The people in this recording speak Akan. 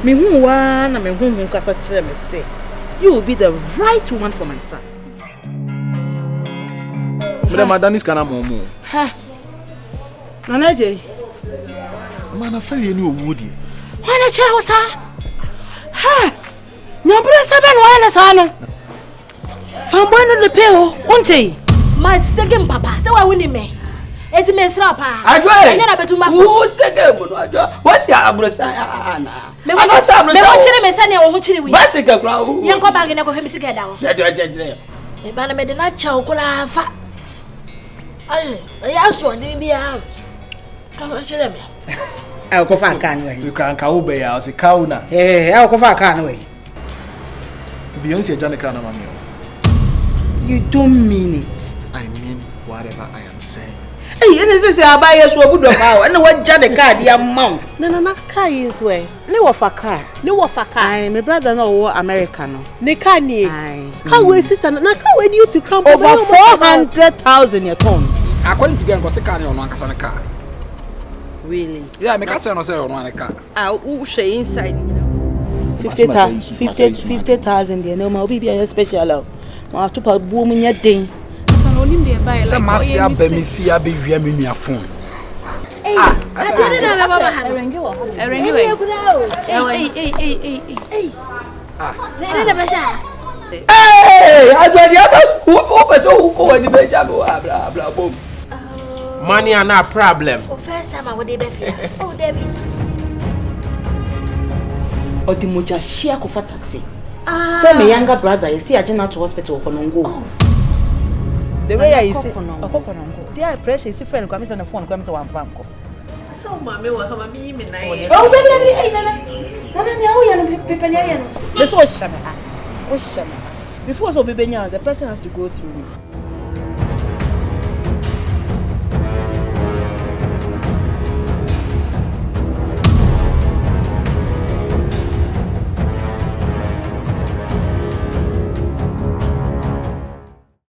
Me who one and me who kasa chere me say you will be the right woman for my son. Madam is kana momo. Ha. Nana J. Man afari any owudi. Why na chere wo sa? Ha. Nyambure saben wa na sa no. Famboy no le pe o. Onte. My second papa, say why win me? It's me srapa. Ajwe. Enya na betuma fo. Who second mo ajwe. What's your abrosa ana? Me wa chire me sane wo ho chire wi. What's the kra? Yen ko bag na ko hwe me sika da wo. Je. Me ba na me de na chaw ko la fa. Ai, ya so ndi bia. Ka chire me. I go fa kan we. You can ka ube ya o se ka una. I go fa kan we. Beyonce Janica na mami. You don't mean it. I mean whatever I am saying. Hey, and say abaye so obudo pa and what ja the card ya mount. Na car is where? Ne wo fa car. Ai, My brother no wo America no. Ne car ni. Ai. Car we sister na car we due to cramp Over 400,000 your ton. According to them, say car no one can car. Really? Yeah, me catch no say on one car. Who say inside, you know? 50,000 there no ma obi bia special. Ma to pa buo mu nya den. Say masia be me fia be wia me nua phone. Hey, I didn't know about her. Erengi we. Hey. Na na basha. Hey, ajwe dia ba who be so who ko ni be jabo abla bom. Money are not problem. First time I would be fear. Oh, Debbie. Odimoja share ko for taxi. Say my younger brother you see agena to hospital konongo. The way I say okokonongo. Their pressure is friend kwame say na phone kwame say wan fam ko. So mama we ha mama yimi na ye. Oh Debbie hey nana. Nana ni awo ya no pepe nya ye no. Let's wash shame. Wash shame. Before so bebe nya the person has to go through me.